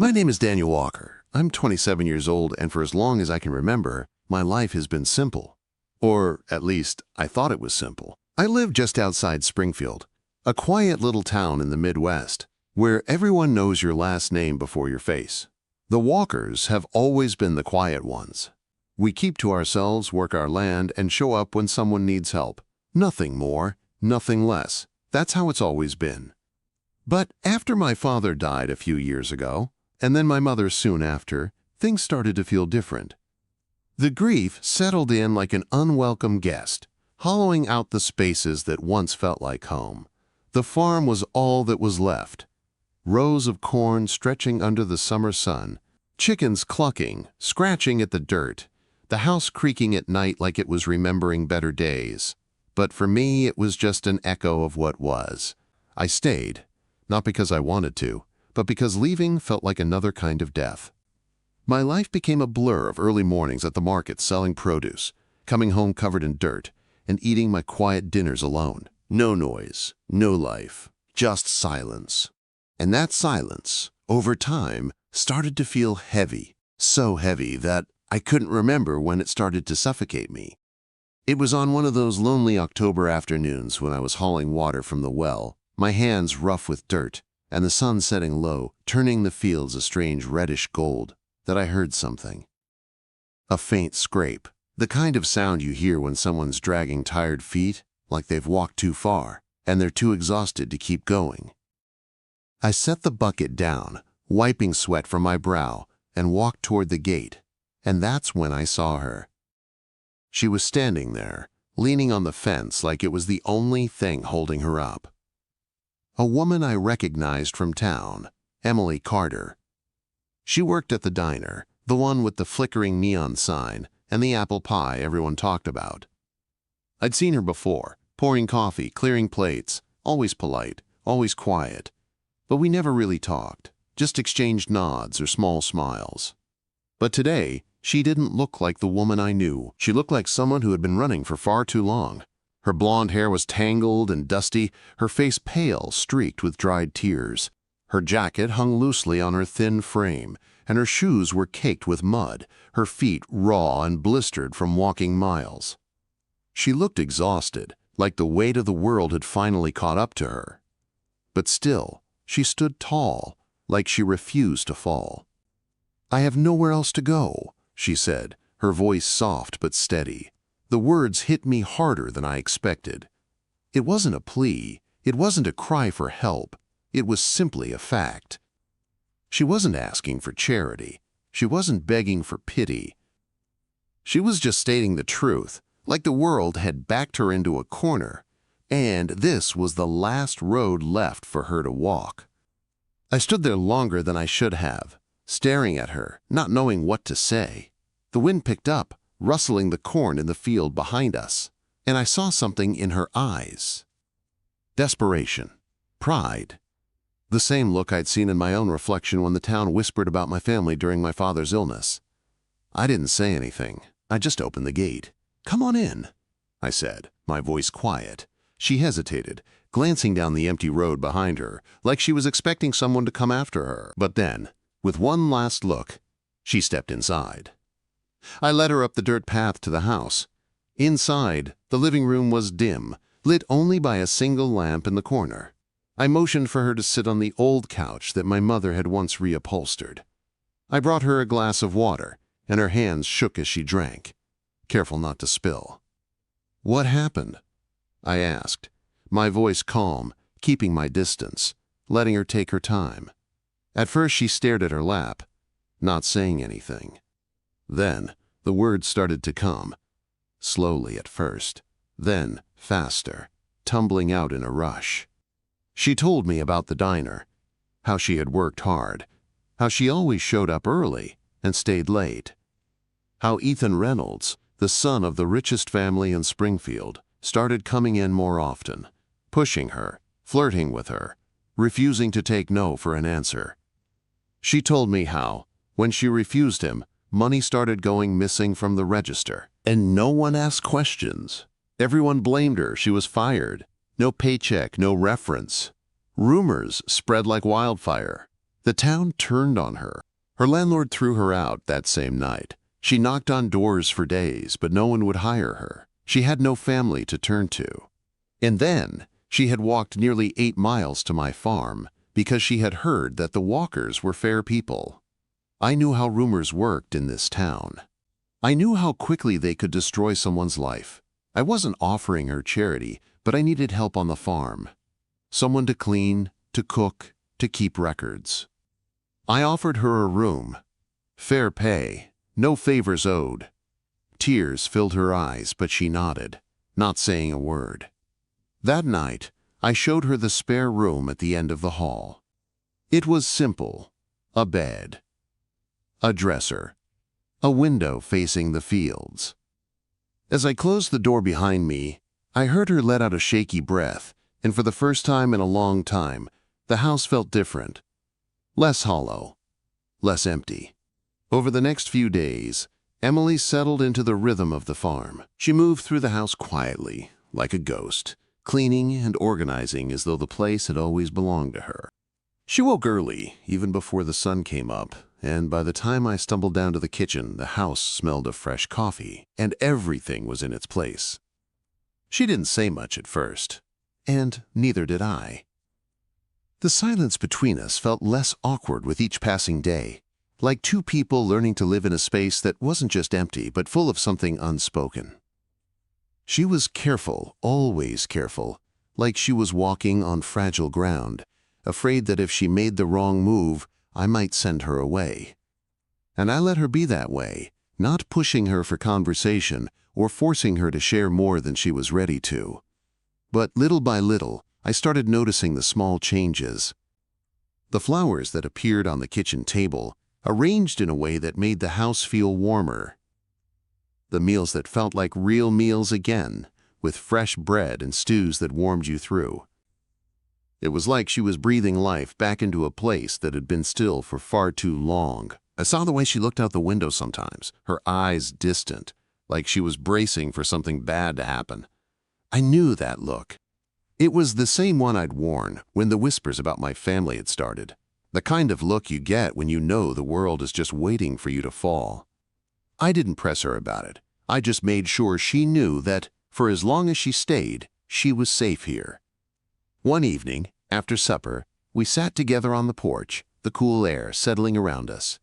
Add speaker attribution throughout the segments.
Speaker 1: My name is Daniel Walker. I'm 27 years old, and for as long as I can remember, my life has been simple. Or, at least, I thought it was simple. I live just outside Springfield, a quiet little town in the Midwest, where everyone knows your last name before your face. The Walkers have always been the quiet ones. We keep to ourselves, work our land, and show up when someone needs help. Nothing more, nothing less. That's how it's always been. But after my father died a few years ago, and then my mother soon after, things started to feel different. The grief settled in like an unwelcome guest, hollowing out the spaces that once felt like home. The farm was all that was left. Rows of corn stretching under the summer sun, chickens clucking, scratching at the dirt, the house creaking at night like it was remembering better days. But for me, it was just an echo of what was. I stayed, not because I wanted to, but because leaving felt like another kind of death. My life became a blur of early mornings at the market selling produce, coming home covered in dirt, and eating my quiet dinners alone. No noise, no life, just silence. And that silence, over time, started to feel heavy, so heavy that I couldn't remember when it started to suffocate me. It was on one of those lonely October afternoons when I was hauling water from the well, my hands rough with dirt, and the sun setting low, turning the fields a strange reddish gold, that I heard something. A faint scrape, the kind of sound you hear when someone's dragging tired feet, like they've walked too far, and they're too exhausted to keep going. I set the bucket down, wiping sweat from my brow, and walked toward the gate, and that's when I saw her. She was standing there, leaning on the fence like it was the only thing holding her up. A woman I recognized from town, Emily Carter. She worked at the diner, the one with the flickering neon sign and the apple pie everyone talked about. I'd seen her before, pouring coffee, clearing plates, always polite, always quiet. But we never really talked, just exchanged nods or small smiles. But today, she didn't look like the woman I knew. She looked like someone who had been running for far too long. Her blonde hair was tangled and dusty, her face pale, streaked with dried tears. Her jacket hung loosely on her thin frame, and her shoes were caked with mud, her feet raw and blistered from walking miles. She looked exhausted, like the weight of the world had finally caught up to her. But still, she stood tall, like she refused to fall. "I have nowhere else to go," she said, her voice soft but steady. The words hit me harder than I expected. It wasn't a plea, it wasn't a cry for help, it was simply a fact. She wasn't asking for charity, she wasn't begging for pity. She was just stating the truth, like the world had backed her into a corner, and this was the last road left for her to walk. I stood there longer than I should have, staring at her, not knowing what to say. The wind picked up, rustling the corn in the field behind us, and I saw something in her eyes. Desperation. Pride. The same look I'd seen in my own reflection when the town whispered about my family during my father's illness. I didn't say anything. I just opened the gate. "Come on in," I said, my voice quiet. She hesitated, glancing down the empty road behind her, like she was expecting someone to come after her. But then, with one last look, she stepped inside. I led her up the dirt path to the house. Inside, the living room was dim, lit only by a single lamp in the corner. I motioned for her to sit on the old couch that my mother had once reupholstered. I brought her a glass of water, and her hands shook as she drank, careful not to spill. "What happened?" I asked, my voice calm, keeping my distance, letting her take her time. At first she stared at her lap, not saying anything. Then the words started to come, slowly at first, then faster, tumbling out in a rush. She told me about the diner, how she had worked hard, how she always showed up early and stayed late, how Ethan Reynolds, the son of the richest family in Springfield, started coming in more often, pushing her, flirting with her, refusing to take no for an answer. She told me how, when she refused him, money started going missing from the register, and no one asked questions. Everyone blamed her. She was fired. No paycheck, no reference. Rumors spread like wildfire. The town turned on her. Her landlord threw her out that same night. She knocked on doors for days, but no one would hire her. She had no family to turn to. And then she had walked nearly 8 miles to my farm because she had heard that the walkers were fair people. I knew how rumors worked in this town. I knew how quickly they could destroy someone's life. I wasn't offering her charity, but I needed help on the farm. Someone to clean, to cook, to keep records. I offered her a room. Fair pay, no favors owed. Tears filled her eyes, but she nodded, not saying a word. That night, I showed her the spare room at the end of the hall. It was simple: a bed, a dresser, a window facing the fields. As I closed the door behind me, I heard her let out a shaky breath, and for the first time in a long time, the house felt different. Less hollow, less empty. Over the next few days, Emily settled into the rhythm of the farm. She moved through the house quietly, like a ghost, cleaning and organizing as though the place had always belonged to her. She woke early, even before the sun came up, and by the time I stumbled down to the kitchen, the house smelled of fresh coffee, and everything was in its place. She didn't say much at first, and neither did I. The silence between us felt less awkward with each passing day, like two people learning to live in a space that wasn't just empty, but full of something unspoken. She was careful, always careful, like she was walking on fragile ground, afraid that if she made the wrong move, I might send her away. And I let her be that way, not pushing her for conversation or forcing her to share more than she was ready to. But little by little, I started noticing the small changes. The flowers that appeared on the kitchen table, arranged in a way that made the house feel warmer. The meals that felt like real meals again, with fresh bread and stews that warmed you through. It was like she was breathing life back into a place that had been still for far too long. I saw the way she looked out the window sometimes, her eyes distant, like she was bracing for something bad to happen. I knew that look. It was the same one I'd worn when the whispers about my family had started. The kind of look you get when you know the world is just waiting for you to fall. I didn't press her about it. I just made sure she knew that, for as long as she stayed, she was safe here. One evening, after supper, we sat together on the porch, the cool air settling around us.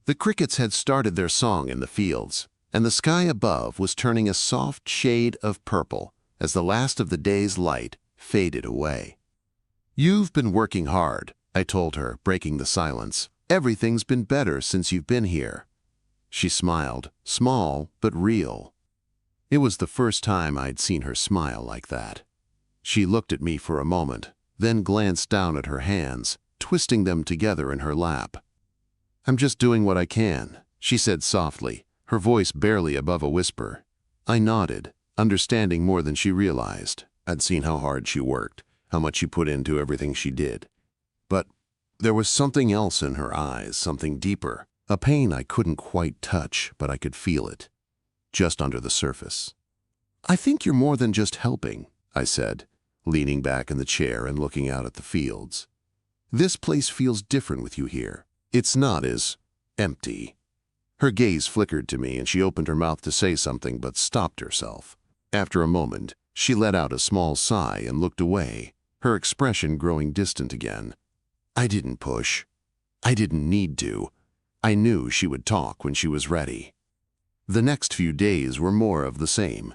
Speaker 1: The crickets had started their song in the fields, and the sky above was turning a soft shade of purple as the last of the day's light faded away. "You've been working hard," I told her, breaking the silence. "Everything's been better since you've been here." She smiled, small but real. It was the first time I'd seen her smile like that. She looked at me for a moment, then glanced down at her hands, twisting them together in her lap. "I'm just doing what I can," she said softly, her voice barely above a whisper. I nodded, understanding more than she realized. I'd seen how hard she worked, how much she put into everything she did. But there was something else in her eyes, something deeper, a pain I couldn't quite touch, but I could feel it, just under the surface. "I think you're more than just helping," I said, leaning back in the chair and looking out at the fields. "This place feels different with you here. It's not as empty." Her gaze flickered to me and she opened her mouth to say something but stopped herself. After a moment, she let out a small sigh and looked away, her expression growing distant again. I didn't push. I didn't need to. I knew she would talk when she was ready. The next few days were more of the same.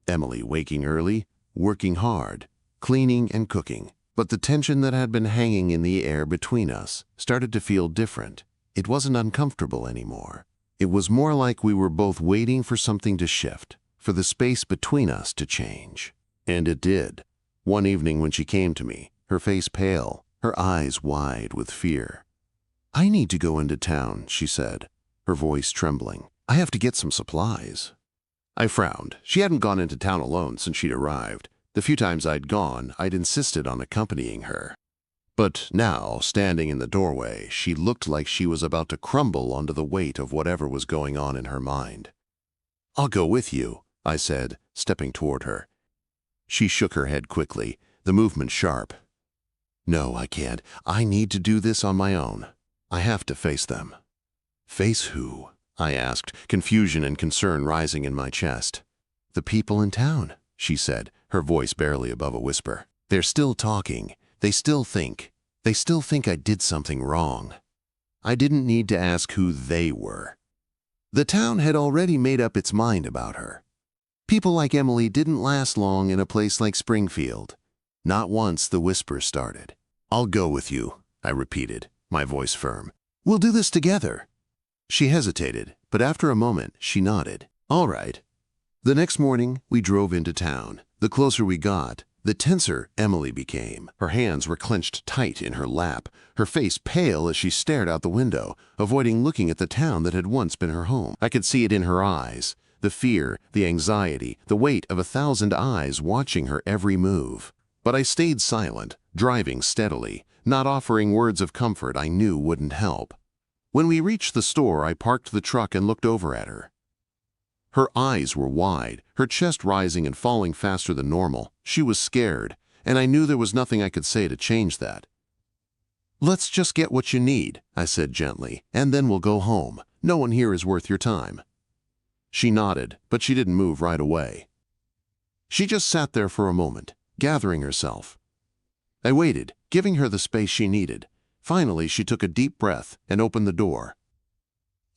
Speaker 1: Emily waking early, working hard, cleaning and cooking. But the tension that had been hanging in the air between us started to feel different. It wasn't uncomfortable anymore. It was more like we were both waiting for something to shift, for the space between us to change. And it did. One evening when she came to me, her face pale, her eyes wide with fear. "I need to go into town," she said, her voice trembling. "I have to get some supplies." I frowned. She hadn't gone into town alone since she'd arrived. The few times I'd gone, I'd insisted on accompanying her. But now, standing in the doorway, she looked like she was about to crumble under the weight of whatever was going on in her mind. "I'll go with you," I said, stepping toward her. She shook her head quickly, the movement sharp. No, I can't. I need to do this on my own. I have to face them. Face who? I asked, confusion and concern rising in my chest. The people in town, she said, her voice barely above a whisper. They're still talking. They still think I did something wrong. I didn't need to ask who they were. The town had already made up its mind about her. People like Emily didn't last long in a place like Springfield. Not once the whisper started. I'll go with you, I repeated, my voice firm. We'll do this together. She hesitated, but after a moment, she nodded. All right. The next morning, we drove into town. The closer we got, the tenser Emily became. Her hands were clenched tight in her lap, her face pale as she stared out the window, avoiding looking at the town that had once been her home. I could see it in her eyes, the fear, the anxiety, the weight of 1,000 eyes watching her every move. But I stayed silent, driving steadily, not offering words of comfort I knew wouldn't help. When we reached the store, I parked the truck and looked over at her. Her eyes were wide, her chest rising and falling faster than normal. She was scared, and I knew there was nothing I could say to change that. Let's just get what you need, I said gently, and then we'll go home. No one here is worth your time. She nodded, but she didn't move right away. She just sat there for a moment, gathering herself. I waited, giving her the space she needed. Finally, she took a deep breath and opened the door.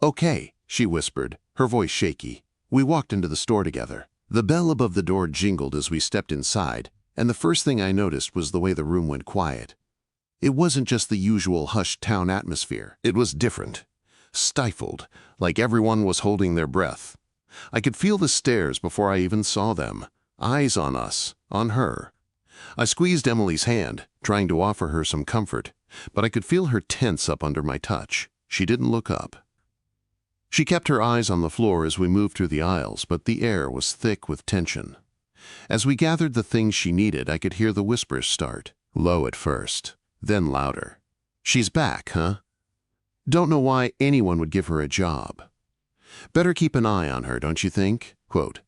Speaker 1: Okay, she whispered, her voice shaky. We walked into the store together. The bell above the door jingled as we stepped inside, and the first thing I noticed was the way the room went quiet. It wasn't just the usual hushed town atmosphere. It was different, stifled, like everyone was holding their breath. I could feel the stares before I even saw them, eyes on us, on her. I squeezed Emily's hand, trying to offer her some comfort, but I could feel her tense up under my touch. She didn't look up. She kept her eyes on the floor as we moved through the aisles, but the air was thick with tension. As we gathered the things she needed, I could hear the whispers start, low at first, then louder. She's back, huh? Don't know why anyone would give her a job. Better keep an eye on her, don't you think? Quote.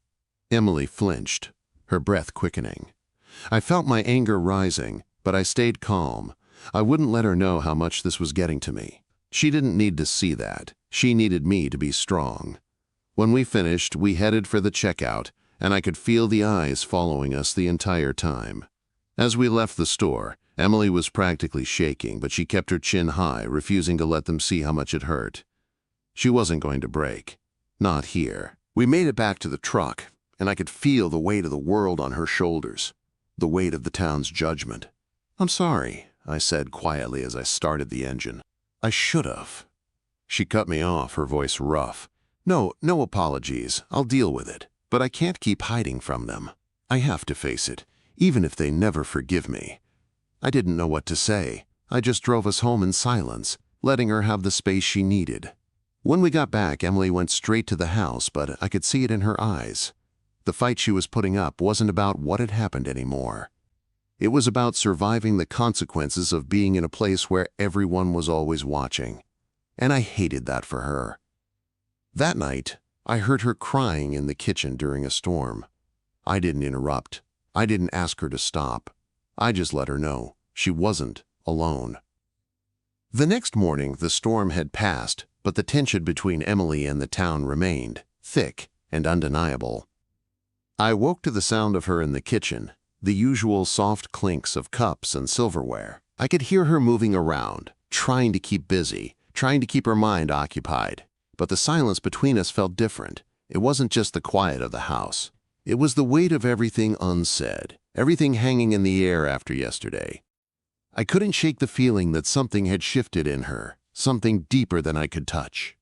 Speaker 1: Emily flinched, her breath quickening. I felt my anger rising, but I stayed calm. I wouldn't let her know how much this was getting to me. She didn't need to see that. She needed me to be strong. When we finished, we headed for the checkout, and I could feel the eyes following us the entire time. As we left the store, Emily was practically shaking, but she kept her chin high, refusing to let them see how much it hurt. She wasn't going to break. Not here. We made it back to the truck, and I could feel the weight of the world on her shoulders, the weight of the town's judgment. I'm sorry, I said quietly as I started the engine. I should have. She cut me off, her voice rough. No apologies. I'll deal with it. But I can't keep hiding from them. I have to face it, even if they never forgive me. I didn't know what to say. I just drove us home in silence, letting her have the space she needed. When we got back, Emily went straight to the house, but I could see it in her eyes. The fight she was putting up wasn't about what had happened anymore. It was about surviving the consequences of being in a place where everyone was always watching. And I hated that for her. That night, I heard her crying in the kitchen during a storm. I didn't interrupt. I didn't ask her to stop. I just let her know she wasn't alone. The next morning, the storm had passed, but the tension between Emily and the town remained, thick and undeniable. I woke to the sound of her in the kitchen, the usual soft clinks of cups and silverware. I could hear her moving around, trying to keep busy, trying to keep her mind occupied. But the silence between us felt different. It wasn't just the quiet of the house. It was the weight of everything unsaid, everything hanging in the air after yesterday. I couldn't shake the feeling that something had shifted in her, something deeper than I could touch.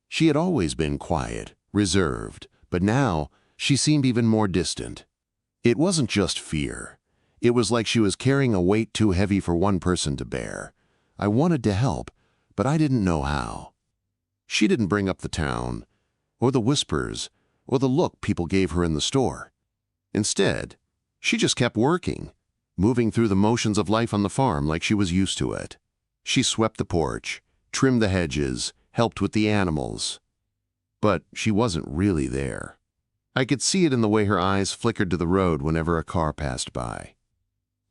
Speaker 1: She had always been quiet, reserved, but now she seemed even more distant. It wasn't just fear. It was like she was carrying a weight too heavy for one person to bear. I wanted to help, but I didn't know how. She didn't bring up the town, or the whispers, or the look people gave her in the store. Instead, she just kept working, moving through the motions of life on the farm like she was used to it. She swept the porch, trimmed the hedges, helped with the animals. But she wasn't really there. I could see it in the way her eyes flickered to the road whenever a car passed by.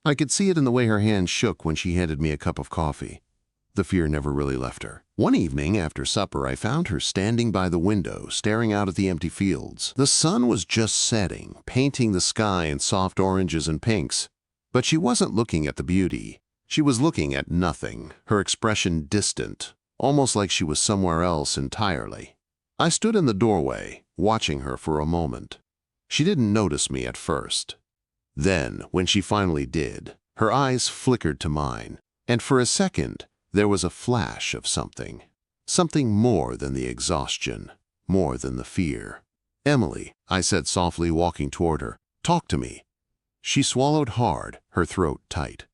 Speaker 1: I could see it in the way her hand shook when she handed me a cup of coffee. The fear never really left her. One evening after supper, I found her standing by the window, staring out at the empty fields. The sun was just setting, painting the sky in soft oranges and pinks. But she wasn't looking at the beauty. She was looking at nothing, her expression distant, almost like she was somewhere else entirely. I stood in the doorway, watching her for a moment. She didn't notice me at first. Then, when she finally did, her eyes flickered to mine, and for a second, there was a flash of something. Something more than the exhaustion, more than the fear. "Emily," I said softly, walking toward her. "Talk to me." She swallowed hard, her throat tight.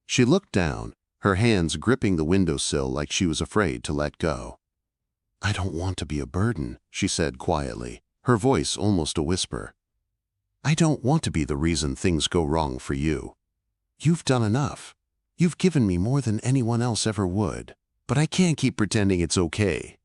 Speaker 1: She looked down, her hands gripping the windowsill like she was afraid to let go. "I don't want to be a burden," she said quietly, her voice almost a whisper. "I don't want to be the reason things go wrong for you. You've done enough. You've given me more than anyone else ever would. But I can't keep pretending it's okay."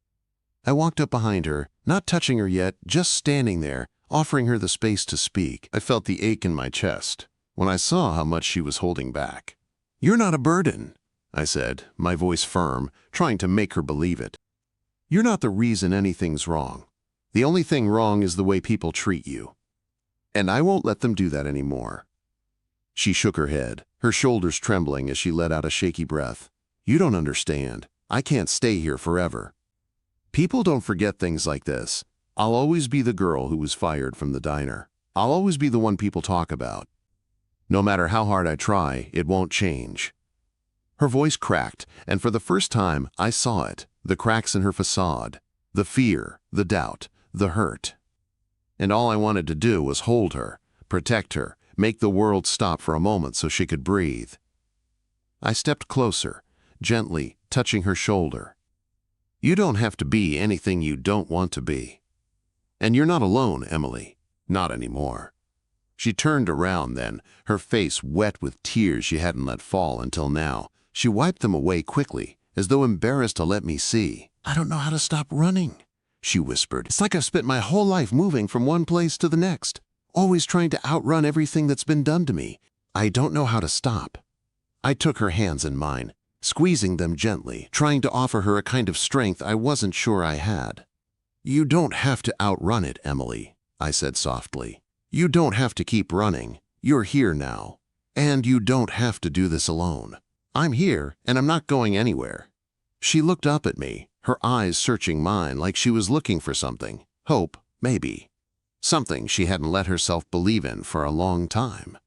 Speaker 1: I walked up behind her, not touching her yet, just standing there, offering her the space to speak. I felt the ache in my chest when I saw how much she was holding back. "You're not a burden," I said, my voice firm, trying to make her believe it. "You're not the reason anything's wrong. The only thing wrong is the way people treat you. And I won't let them do that anymore." She shook her head, her shoulders trembling as she let out a shaky breath. "You don't understand. I can't stay here forever. People don't forget things like this. I'll always be the girl who was fired from the diner. I'll always be the one people talk about. No matter how hard I try, it won't change." Her voice cracked, and for the first time, I saw it, the cracks in her facade, the fear, the doubt, the hurt. And all I wanted to do was hold her, protect her, make the world stop for a moment so she could breathe. I stepped closer, gently touching her shoulder. "You don't have to be anything you don't want to be. And you're not alone, Emily. Not anymore." She turned around then, her face wet with tears she hadn't let fall until now. She wiped them away quickly, as though embarrassed to let me see. "I don't know how to stop running," she whispered. "It's like I've spent my whole life moving from one place to the next, always trying to outrun everything that's been done to me. I don't know how to stop." I took her hands in mine, squeezing them gently, trying to offer her a kind of strength I wasn't sure I had. "You don't have to outrun it, Emily," I said softly. "You don't have to keep running. You're here now. And you don't have to do this alone. I'm here, and I'm not going anywhere." She looked up at me, her eyes searching mine like she was looking for something. Hope, maybe. Something she hadn't let herself believe in for a long time.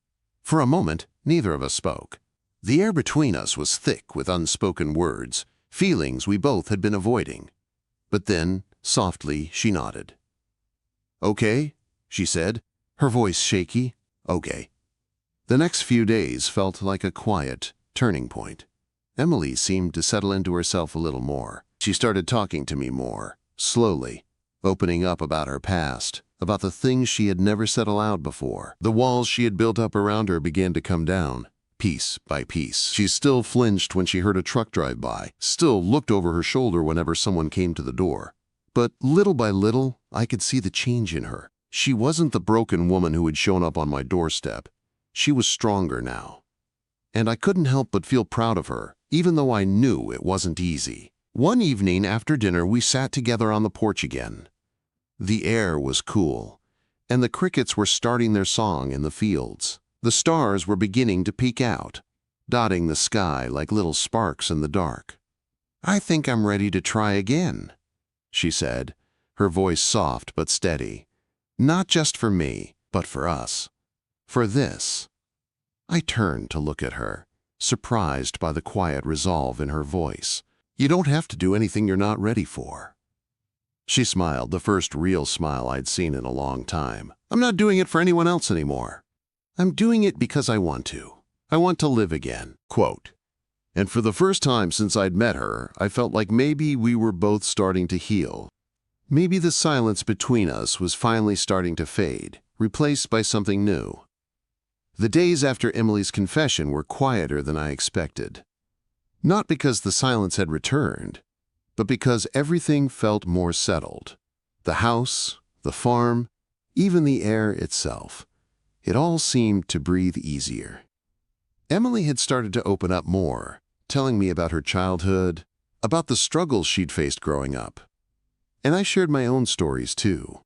Speaker 1: For a moment, neither of us spoke. The air between us was thick with unspoken words, feelings we both had been avoiding. But then, softly, she nodded. "Okay," she said, her voice shaky. "Okay." The next few days felt like a quiet turning point. Emily seemed to settle into herself a little more. She started talking to me more, slowly, opening up about her past, about the things she had never said aloud before. The walls she had built up around her began to come down, piece by piece. She still flinched when she heard a truck drive by, still looked over her shoulder whenever someone came to the door. But little by little, I could see the change in her. She wasn't the broken woman who had shown up on my doorstep. She was stronger now. And I couldn't help but feel proud of her, even though I knew it wasn't easy. One evening after dinner, we sat together on the porch again. The air was cool, and the crickets were starting their song in the fields. The stars were beginning to peek out, dotting the sky like little sparks in the dark. "I think I'm ready to try again," she said, her voice soft but steady. "Not just for me, but for us. For this." I turned to look at her, surprised by the quiet resolve in her voice. "You don't have to do anything you're not ready for." She smiled, the first real smile I'd seen in a long time. "I'm not doing it for anyone else anymore. I'm doing it because I want to. I want to live again." Quote. And for the first time since I'd met her, I felt like maybe we were both starting to heal. Maybe the silence between us was finally starting to fade, replaced by something new. The days after Emily's confession were quieter than I expected. Not because the silence had returned, but because everything felt more settled. The house, the farm, even the air itself. It all seemed to breathe easier. Emily had started to open up more, telling me about her childhood, about the struggles she'd faced growing up. And I shared my own stories too.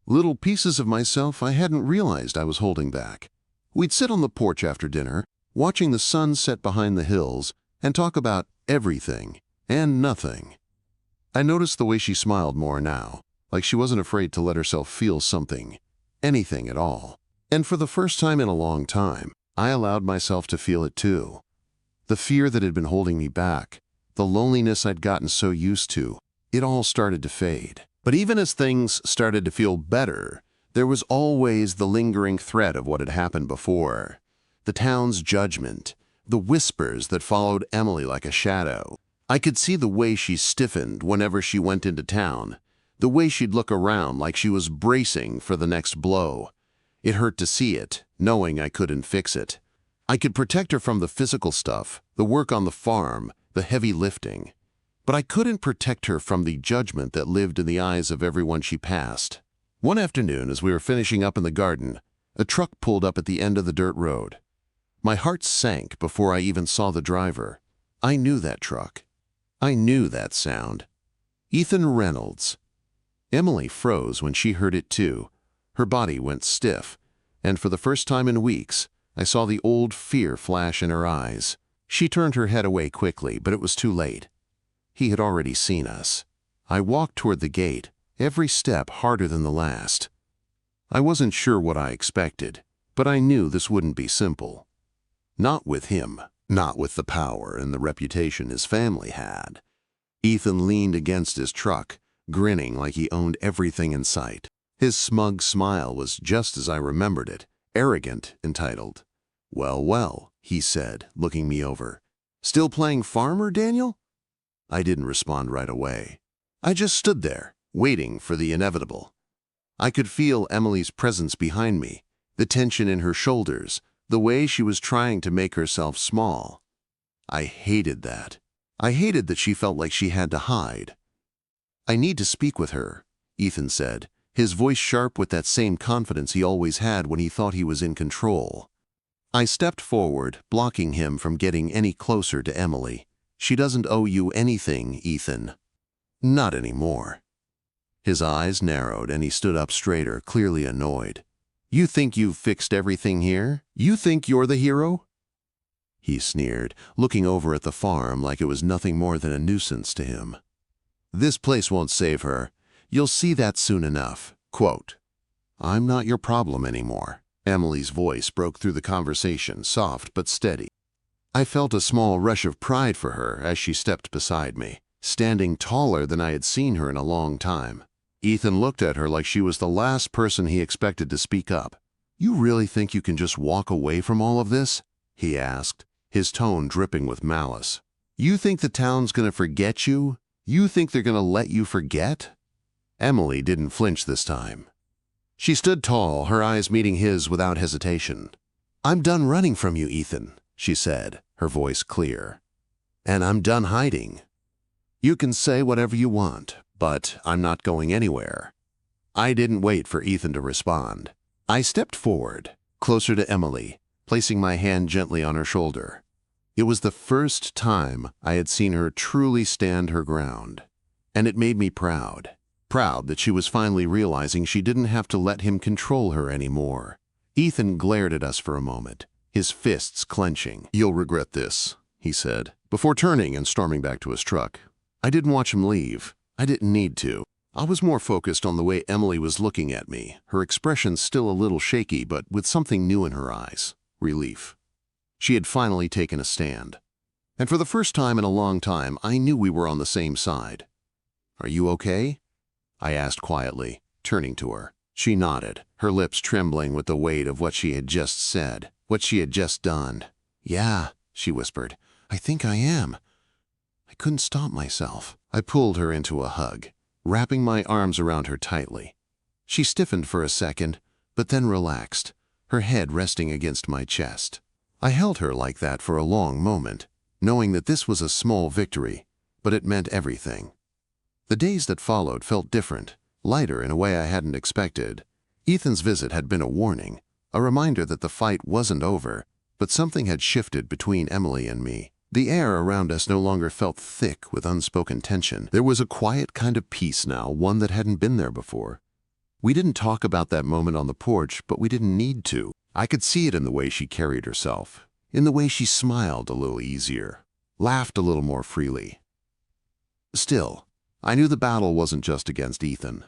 Speaker 1: Little pieces of myself I hadn't realized I was holding back. We'd sit on the porch after dinner, watching the sun set behind the hills, and talk about everything and nothing. I noticed the way she smiled more now, like she wasn't afraid to let herself feel something, anything at all. And for the first time in a long time, I allowed myself to feel it too. The fear that had been holding me back, the loneliness I'd gotten so used to, it all started to fade. But even as things started to feel better, there was always the lingering threat of what had happened before. The town's judgment, the whispers that followed Emily like a shadow. I could see the way she stiffened whenever she went into town, the way she'd look around like she was bracing for the next blow. It hurt to see it, knowing I couldn't fix it. I could protect her from the physical stuff, the work on the farm, the heavy lifting. But I couldn't protect her from the judgment that lived in the eyes of everyone she passed. One afternoon, as we were finishing up in the garden, a truck pulled up at the end of the dirt road. My heart sank before I even saw the driver. I knew that truck. I knew that sound. Ethan Reynolds. Emily froze when she heard it too. Her body went stiff, and for the first time in weeks, I saw the old fear flash in her eyes. She turned her head away quickly, but it was too late. He had already seen us. I walked toward the gate, every step harder than the last. I wasn't sure what I expected, but I knew this wouldn't be simple. Not with him, not with the power and the reputation his family had. Ethan leaned against his truck, grinning like he owned everything in sight. His smug smile was just as I remembered it, arrogant, entitled. "Well, well," he said, looking me over. "Still playing farmer, Daniel?" I didn't respond right away. I just stood there, waiting for the inevitable. I could feel Emily's presence behind me, the tension in her shoulders, the way she was trying to make herself small. I hated that. I hated that she felt like she had to hide. "I need to speak with her," Ethan said, his voice sharp with that same confidence he always had when he thought he was in control. I stepped forward, blocking him from getting any closer to Emily. "She doesn't owe you anything, Ethan." "Not anymore." His eyes narrowed and he stood up straighter, clearly annoyed. "You think you've fixed everything here? You think you're the hero?" He sneered, looking over at the farm like it was nothing more than a nuisance to him. "This place won't save her. You'll see that soon enough." Quote, "I'm not your problem anymore." Emily's voice broke through the conversation, soft but steady. I felt a small rush of pride for her as she stepped beside me, standing taller than I had seen her in a long time. Ethan looked at her like she was the last person he expected to speak up. "You really think you can just walk away from all of this?" he asked, his tone dripping with malice. "You think the town's gonna forget you? You think they're gonna let you forget?" Emily didn't flinch this time. She stood tall, her eyes meeting his without hesitation. "I'm done running from you, Ethan," she said, her voice clear. "And I'm done hiding. You can say whatever you want, but I'm not going anywhere." I didn't wait for Ethan to respond. I stepped forward, closer to Emily, placing my hand gently on her shoulder. It was the first time I had seen her truly stand her ground, and it made me proud. Proud that she was finally realizing she didn't have to let him control her anymore. Ethan glared at us for a moment, his fists clenching. "You'll regret this," he said, before turning and storming back to his truck. I didn't watch him leave. I didn't need to. I was more focused on the way Emily was looking at me, her expression still a little shaky but with something new in her eyes. Relief. She had finally taken a stand. And for the first time in a long time, I knew we were on the same side. "Are you okay?" I asked quietly, turning to her. She nodded, her lips trembling with the weight of what she had just said, what she had just done. "Yeah," she whispered. "I think I am." I couldn't stop myself. I pulled her into a hug, wrapping my arms around her tightly. She stiffened for a second, but then relaxed, her head resting against my chest. I held her like that for a long moment, knowing that this was a small victory, but it meant everything. The days that followed felt different, lighter in a way I hadn't expected. Ethan's visit had been a warning, a reminder that the fight wasn't over, But something had shifted between Emily and me. The air around us no longer felt thick with unspoken tension. There was a quiet kind of peace now, one that hadn't been there before. We didn't talk about that moment on the porch, but we didn't need to. I could see it in the way she carried herself, in the way she smiled a little easier, laughed a little more freely. Still, I knew the battle wasn't just against Ethan.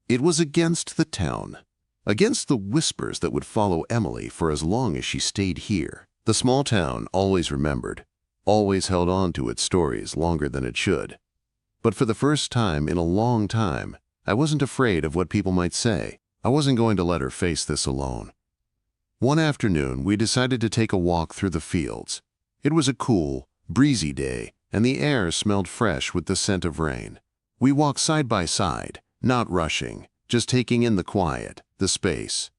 Speaker 1: It was against the town, against the whispers that would follow Emily for as long as she stayed here. The small town always remembered, always held on to its stories longer than it should. But for the first time in a long time, I wasn't afraid of what people might say. I wasn't going to let her face this alone. One afternoon, we decided to take a walk through the fields. It was a cool, breezy day, and the air smelled fresh with the scent of rain. We walked side by side, not rushing, just taking in the quiet, the space.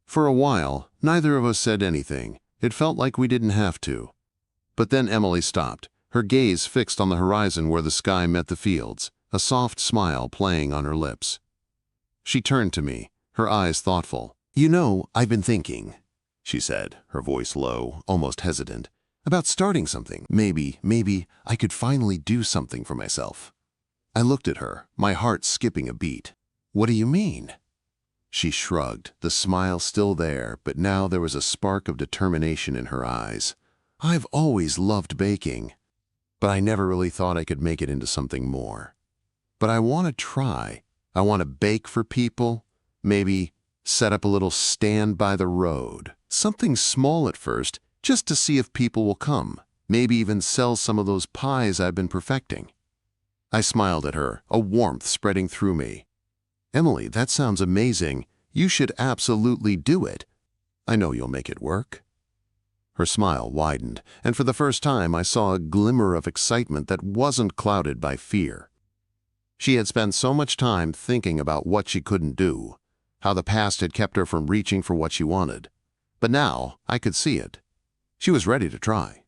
Speaker 1: For a while, neither of us said anything. It felt like we didn't have to. But then Emily stopped, her gaze fixed on the horizon where the sky met the fields, a soft smile playing on her lips. She turned to me, her eyes thoughtful. "You know, I've been thinking," she said, her voice low, almost hesitant, "about starting something. Maybe I could finally do something for myself." I looked at her, my heart skipping a beat. "What do you mean?" She shrugged, the smile still there, but now there was a spark of determination in her eyes. "I've always loved baking, but I never really thought I could make it into something more. But I want to try. I want to bake for people, maybe set up a little stand by the road. Something small at first, just to see if people will come. Maybe even sell some of those pies I've been perfecting." I smiled at her, a warmth spreading through me. "Emily, that sounds amazing. You should absolutely do it. I know you'll make it work." Her smile widened, and for the first time I saw a glimmer of excitement that wasn't clouded by fear. She had spent so much time thinking about what she couldn't do, how the past had kept her from reaching for what she wanted. But now I could see it. She was ready to try.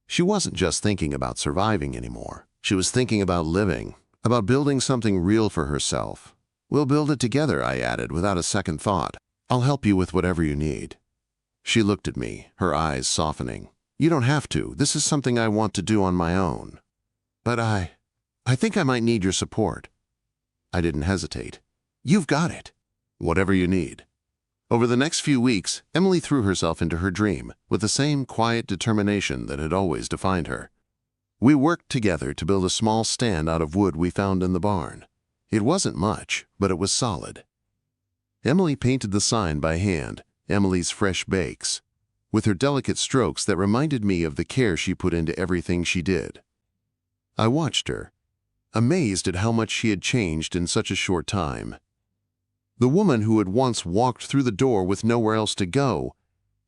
Speaker 1: She wasn't just thinking about surviving anymore. She was thinking about living, about building something real for herself. "We'll build it together," I added without a second thought. "I'll help you with whatever you need." She looked at me, her eyes softening. "You don't have to. This is something I want to do on my own. But I think I might need your support." I didn't hesitate. "You've got it." "Whatever you need." Over the next few weeks, Emily threw herself into her dream with the same quiet determination that had always defined her. We worked together to build a small stand out of wood we found in the barn. It wasn't much, but it was solid. Emily painted the sign by hand, Emily's Fresh Bakes, with her delicate strokes that reminded me of the care she put into everything she did. I watched her, amazed at how much she had changed in such a short time. The woman who had once walked through the door with nowhere else to go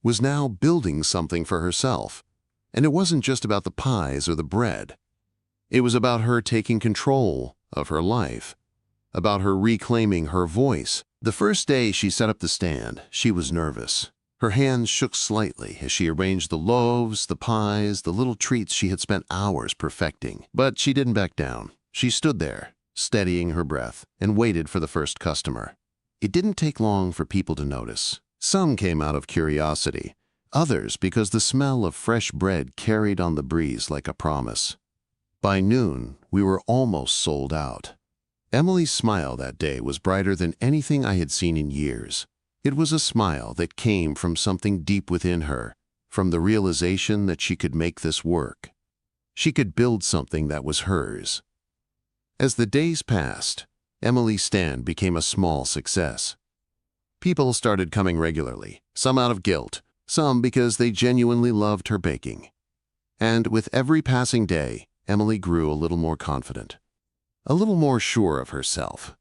Speaker 1: was now building something for herself. And it wasn't just about the pies or the bread. It was about her taking control of her life, about her reclaiming her voice. The first day she set up the stand, she was nervous. Her hands shook slightly as she arranged the loaves, the pies, the little treats she had spent hours perfecting. But she didn't back down. She stood there, steadying her breath, and waited for the first customer. It didn't take long for people to notice. Some came out of curiosity, others because the smell of fresh bread carried on the breeze like a promise. By noon, we were almost sold out. Emily's smile that day was brighter than anything I had seen in years. It was a smile that came from something deep within her, from the realization that she could make this work. She could build something that was hers. As the days passed, Emily's stand became a small success. People started coming regularly, some out of guilt, some because they genuinely loved her baking. And with every passing day, Emily grew a little more confident, a little more sure of herself.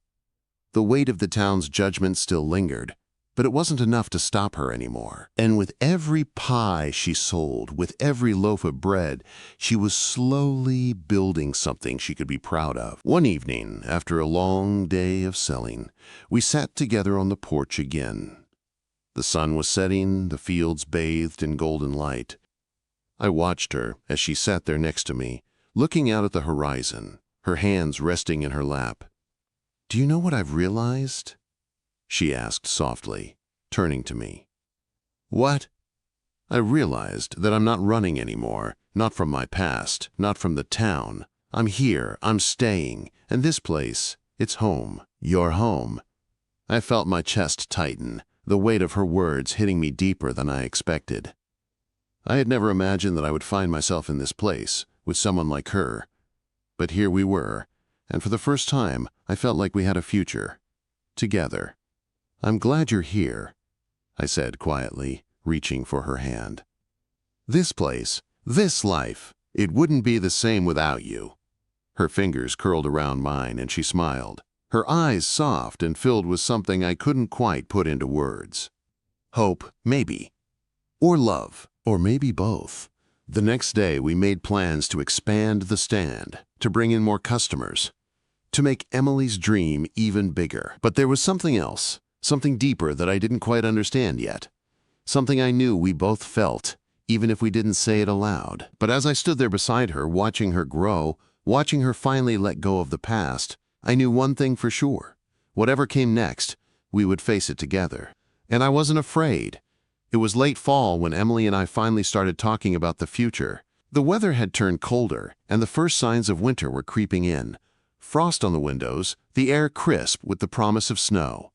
Speaker 1: The weight of the town's judgment still lingered, but it wasn't enough to stop her anymore. And with every pie she sold, with every loaf of bread, she was slowly building something she could be proud of. One evening, after a long day of selling, we sat together on the porch again. The sun was setting, the fields bathed in golden light. I watched her as she sat there next to me, looking out at the horizon, her hands resting in her lap. "Do you know what I've realized?" she asked softly, turning to me. "What?" I realized that I'm not running anymore, not from my past, not from the town. I'm here, I'm staying, and this place, it's home, your home. I felt my chest tighten, the weight of her words hitting me deeper than I expected. I had never imagined that I would find myself in this place, with someone like her. But here we were, and for the first time, I felt like we had a future. Together. I'm glad you're here, I said quietly, reaching for her hand. This place, this life, it wouldn't be the same without you. Her fingers curled around mine and she smiled, her eyes soft and filled with something I couldn't quite put into words. Hope, maybe. Or love, or maybe both. The next day we made plans to expand the stand, to bring in more customers, to make Emily's dream even bigger. But there was something else, something deeper that I didn't quite understand yet. Something I knew we both felt, even if we didn't say it aloud. But as I stood there beside her, watching her grow, watching her finally let go of the past, I knew one thing for sure. Whatever came next, we would face it together. And I wasn't afraid. It was late fall when Emily and I finally started talking about the future. The weather had turned colder, and the first signs of winter were creeping in. Frost on the windows, the air crisp with the promise of snow.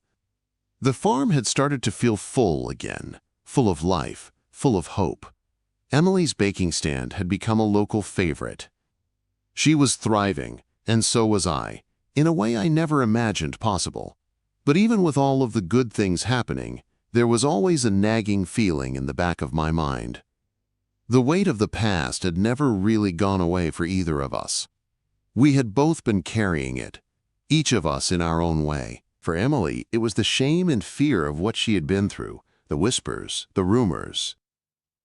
Speaker 1: The farm had started to feel full again, full of life, full of hope. Emily's baking stand had become a local favorite. She was thriving, and so was I, in a way I never imagined possible. But even with all of the good things happening, there was always a nagging feeling in the back of my mind. The weight of the past had never really gone away for either of us. We had both been carrying it, each of us in our own way. For Emily, it was the shame and fear of what she had been through, the whispers, the rumors.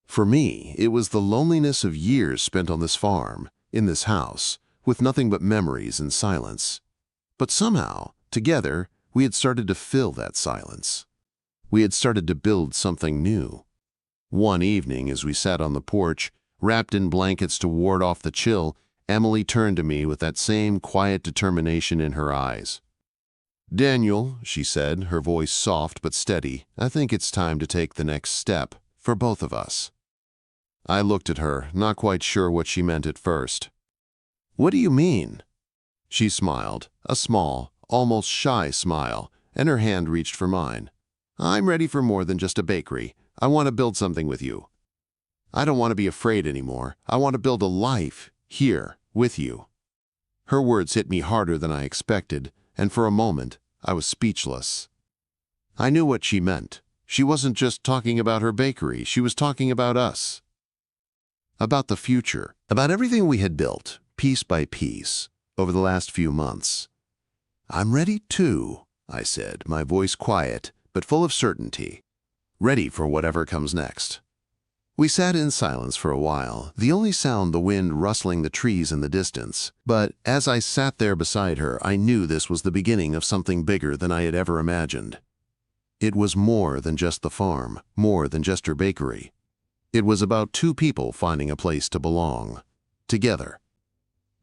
Speaker 1: For me, it was the loneliness of years spent on this farm, in this house, with nothing but memories and silence. But somehow, together, we had started to fill that silence. We had started to build something new. One evening, as we sat on the porch, wrapped in blankets to ward off the chill, Emily turned to me with that same quiet determination in her eyes. "Daniel," she said, her voice soft but steady, "I think it's time to take the next step, for both of us." I looked at her, not quite sure what she meant at first. "What do you mean?" She smiled, a small, almost shy smile, and her hand reached for mine. "I'm ready for more than just a bakery. I want to build something with you. I don't want to be afraid anymore. I want to build a life, here, with you." Her words hit me harder than I expected, and for a moment, I was speechless. I knew what she meant. She wasn't just talking about her bakery, she was talking about us. About the future, about everything we had built, piece by piece, over the last few months. "I'm ready too," I said, my voice quiet, but full of certainty. Ready for whatever comes next. We sat in silence for a while, the only sound the wind rustling the trees in the distance. But as I sat there beside her, I knew this was the beginning of something bigger than I had ever imagined. It was more than just the farm, more than just her bakery. It was about two people finding a place to belong, together.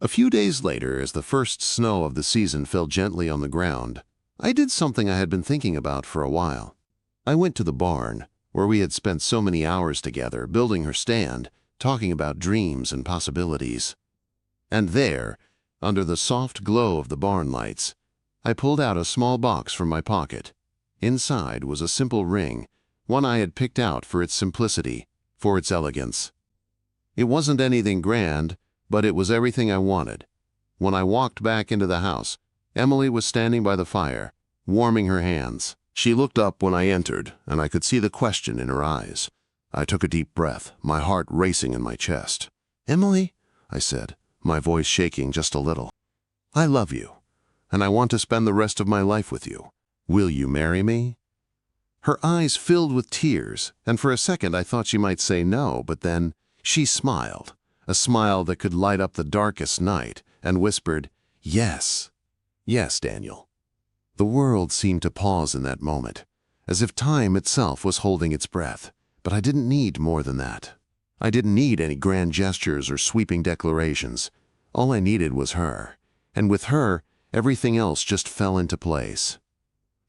Speaker 1: A few days later, as the first snow of the season fell gently on the ground, I did something I had been thinking about for a while. I went to the barn, where we had spent so many hours together, building her stand, talking about dreams and possibilities. And there, under the soft glow of the barn lights, I pulled out a small box from my pocket. Inside was a simple ring, one I had picked out for its simplicity, for its elegance. It wasn't anything grand, but it was everything I wanted. When I walked back into the house, Emily was standing by the fire, warming her hands. She looked up when I entered, and I could see the question in her eyes. I took a deep breath, my heart racing in my chest. "Emily," I said, my voice shaking just a little, "I love you, and I want to spend the rest of my life with you. Will you marry me?" Her eyes filled with tears, and for a second I thought she might say no, but then she smiled, a smile that could light up the darkest night, and whispered, "Yes, yes, Daniel." The world seemed to pause in that moment, as if time itself was holding its breath. But I didn't need more than that. I didn't need any grand gestures or sweeping declarations. All I needed was her, and with her, everything else just fell into place.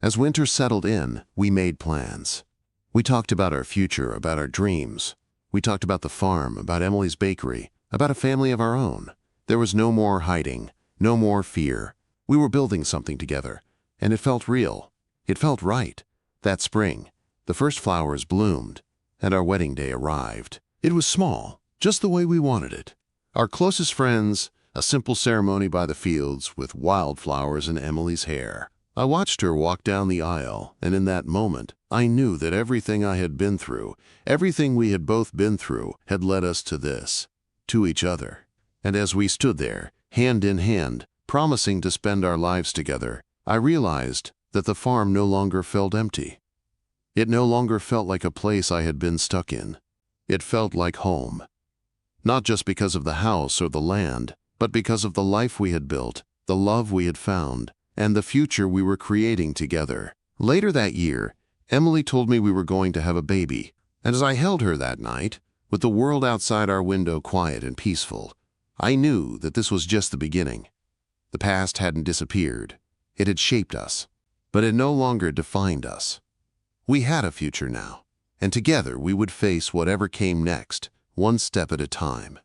Speaker 1: As winter settled in, we made plans. We talked about our future, about our dreams. We talked about the farm, about Emily's bakery, about a family of our own. There was no more hiding, no more fear. We were building something together, and it felt real. It felt right. That spring, the first flowers bloomed, and our wedding day arrived. It was small, just the way we wanted it. Our closest friends, a simple ceremony by the fields with wildflowers in Emily's hair. I watched her walk down the aisle, and in that moment, I knew that everything I had been through, everything we had both been through, had led us to this, to each other. And as we stood there, hand in hand, promising to spend our lives together, I realized that the farm no longer felt empty. It no longer felt like a place I had been stuck in. It felt like home. Not just because of the house or the land, but because of the life we had built, the love we had found, and the future we were creating together. Later that year, Emily told me we were going to have a baby, and as I held her that night, with the world outside our window quiet and peaceful, I knew that this was just the beginning. The past hadn't disappeared. It had shaped us, but it no longer defined us. We had a future now, and together we would face whatever came next, one step at a time.